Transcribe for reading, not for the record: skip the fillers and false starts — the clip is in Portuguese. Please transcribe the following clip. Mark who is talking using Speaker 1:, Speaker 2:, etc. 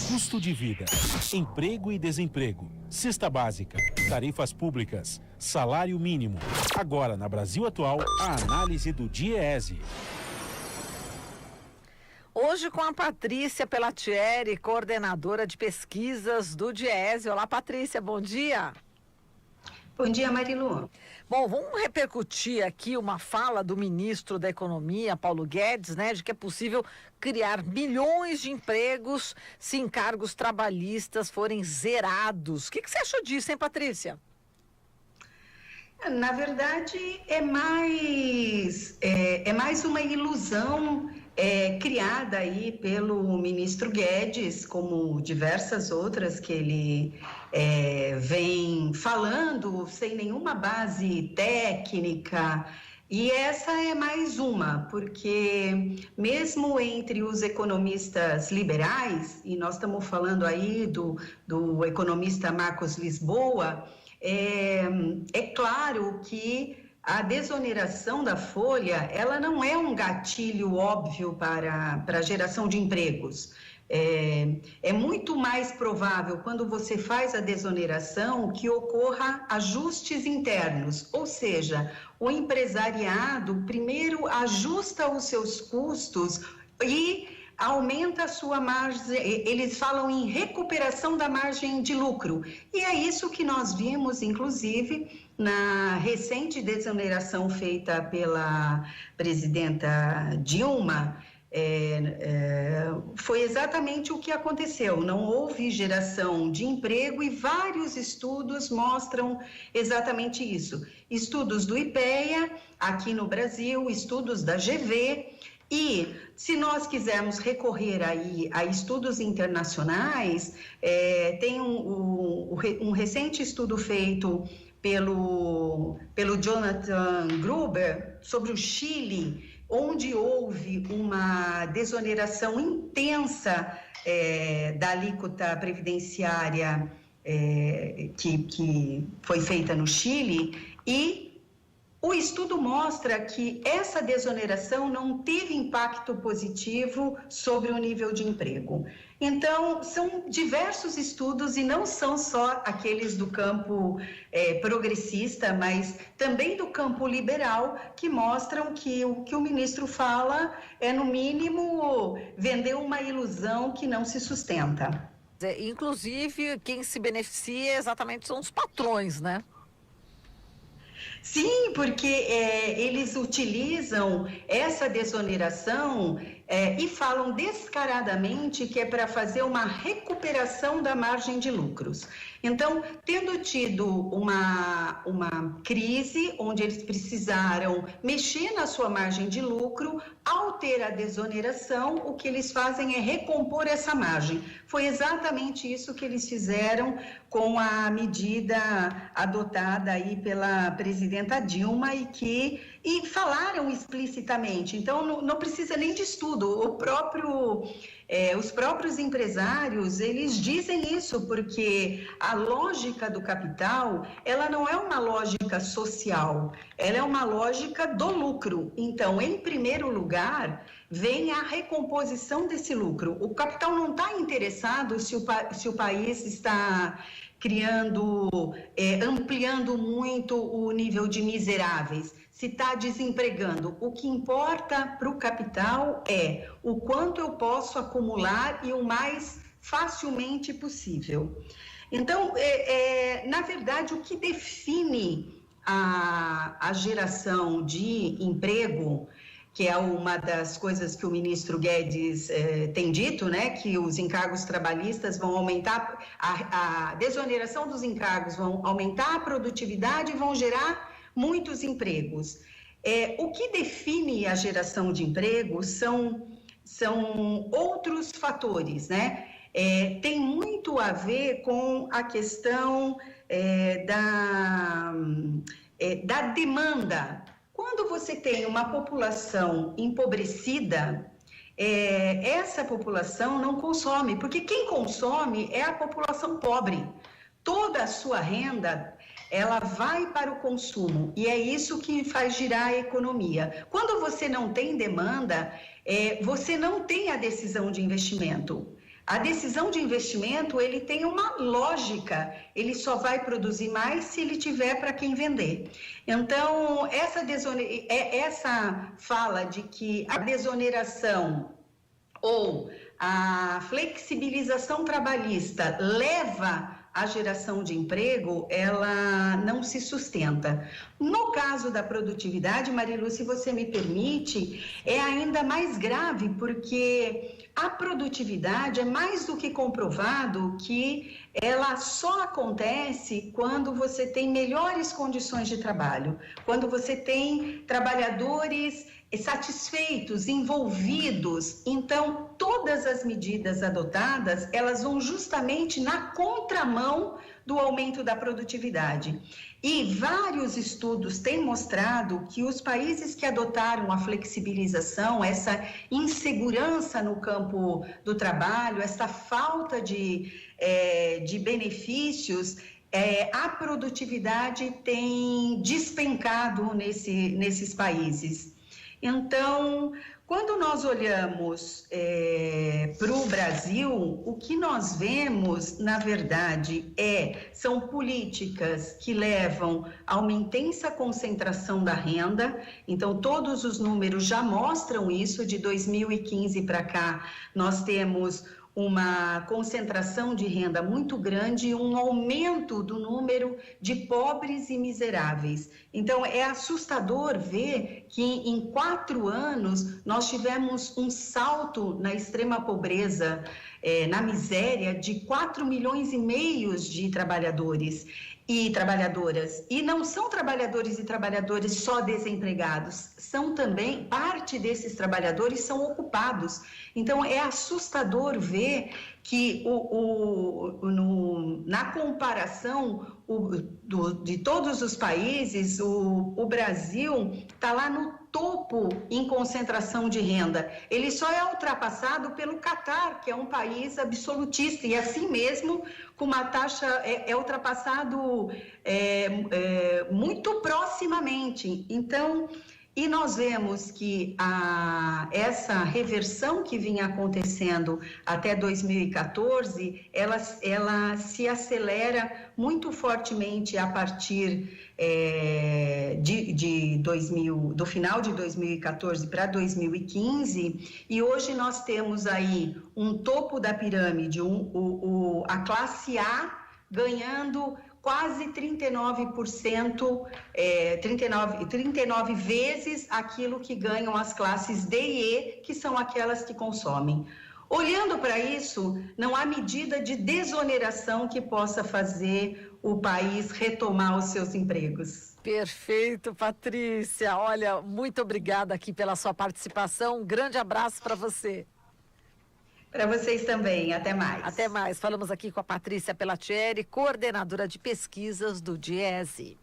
Speaker 1: Custo de vida, emprego e desemprego, cesta básica, tarifas públicas, salário mínimo. Agora, na Brasil Atual, a análise do DIEESE.
Speaker 2: Hoje com a Patrícia Pellatieri, coordenadora de pesquisas do DIEESE. Olá, Patrícia, bom dia.
Speaker 3: Bom dia, Marilu.
Speaker 2: Bom, vamos repercutir aqui uma fala do ministro da Economia, Paulo Guedes, né, de que é possível criar milhões de empregos se encargos trabalhistas forem zerados. O que você achou disso, hein, Patrícia?
Speaker 3: Na verdade, é mais uma ilusão criada aí pelo ministro Guedes, como diversas outras que ele vem falando sem nenhuma base técnica. E essa é mais uma, porque mesmo entre os economistas liberais, e nós estamos falando aí do economista Marcos Lisboa, é claro que a desoneração da folha, ela não é um gatilho óbvio para a geração de empregos. É muito mais provável, quando você faz a desoneração, que ocorra ajustes internos, ou seja, o empresariado primeiro ajusta os seus custos e aumenta a sua margem. Eles falam em recuperação da margem de lucro, e é isso que nós vimos, inclusive, na recente desoneração feita pela presidenta Dilma. Foi exatamente o que aconteceu, não houve geração de emprego e vários estudos mostram exatamente isso. Estudos do IPEA, aqui no Brasil, estudos da GV, e se nós quisermos recorrer aí a estudos internacionais, tem um recente estudo feito pelo Jonathan Gruber sobre o Chile, onde houve uma desoneração intensa da alíquota previdenciária que foi feita no Chile, e o estudo mostra que essa desoneração não teve impacto positivo sobre o nível de emprego. Então, são diversos estudos, e não são só aqueles do campo progressista, mas também do campo liberal, que mostram que o que o ministro fala é, no mínimo, vender uma ilusão que não se sustenta.
Speaker 2: Inclusive, quem se beneficia exatamente são os patrões, né?
Speaker 3: Sim, porque eles utilizam essa desoneração e falam descaradamente que é para fazer uma recuperação da margem de lucros. Então, tendo tido uma crise onde eles precisaram mexer na sua margem de lucro, ao ter a desoneração, o que eles fazem é recompor essa margem. Foi exatamente isso que eles fizeram com a medida adotada aí pela presidenta Dilma e falaram explicitamente. Então, não precisa nem de estudo. Os próprios empresários, eles dizem isso, porque a lógica do capital, ela não é uma lógica social, ela é uma lógica do lucro. Então, em primeiro lugar, vem a recomposição desse lucro. O capital não está interessado se o país está ampliando muito o nível de miseráveis, se está desempregando. O que importa para o capital é o quanto eu posso acumular e o mais facilmente possível. Então, na verdade, o que define a geração de emprego, que é uma das coisas que o ministro Guedes tem dito, né, que os encargos trabalhistas vão aumentar, a desoneração dos encargos vão aumentar a produtividade e vão gerar muitos empregos. O que define a geração de empregos são outros fatores, né? Tem muito a ver com a questão da demanda. Quando você tem uma população empobrecida, essa população não consome, porque quem consome é a população pobre. Toda a sua renda, ela vai para o consumo, e é isso que faz girar a economia. Quando você não tem demanda, você não tem a decisão de investimento. A decisão de investimento, ele tem uma lógica, ele só vai produzir mais se ele tiver para quem vender. Então, essa fala de que a desoneração ou a flexibilização trabalhista leva à geração de emprego, ela não se sustenta. No caso da produtividade, Marilu, se você me permite, é ainda mais grave, porque a produtividade é mais do que comprovado que ela só acontece quando você tem melhores condições de trabalho, quando você tem trabalhadores satisfeitos, envolvidos. Então, todas as medidas adotadas, elas vão justamente na contramão do aumento da produtividade. E vários estudos têm mostrado que os países que adotaram a flexibilização, essa insegurança no campo do trabalho, essa falta de benefícios, a produtividade tem despencado nesses países. Então, quando nós olhamos para o Brasil, o que nós vemos, na verdade, são políticas que levam a uma intensa concentração da renda. Então, todos os números já mostram isso. De 2015 para cá, nós temos uma concentração de renda muito grande e um aumento do número de pobres e miseráveis. Então, é assustador ver que em 4 anos nós tivemos um salto na extrema pobreza, na miséria, de 4,5 milhões de trabalhadores e trabalhadoras. E não são trabalhadores e trabalhadoras só desempregados, são também, parte desses trabalhadores são ocupados. Então, é assustador ver que na comparação de todos os países, o Brasil está lá no topo em concentração de renda. Ele só é ultrapassado pelo Catar, que é um país absolutista, e assim mesmo, com uma taxa, é ultrapassado muito proximamente. Então, e nós vemos que essa reversão que vinha acontecendo até 2014, ela se acelera muito fortemente a partir do final de 2014 para 2015, e hoje nós temos aí um topo da pirâmide, a classe A ganhando quase 39%, 39 vezes aquilo que ganham as classes D e E, que são aquelas que consomem. Olhando para isso, não há medida de desoneração que possa fazer o país retomar os seus empregos.
Speaker 2: Perfeito, Patrícia. Olha, muito obrigada aqui pela sua participação. Um grande abraço para você.
Speaker 3: Para vocês também. Até mais.
Speaker 2: Até mais. Falamos aqui com a Patrícia Pellatieri, coordenadora de pesquisas do DIESE.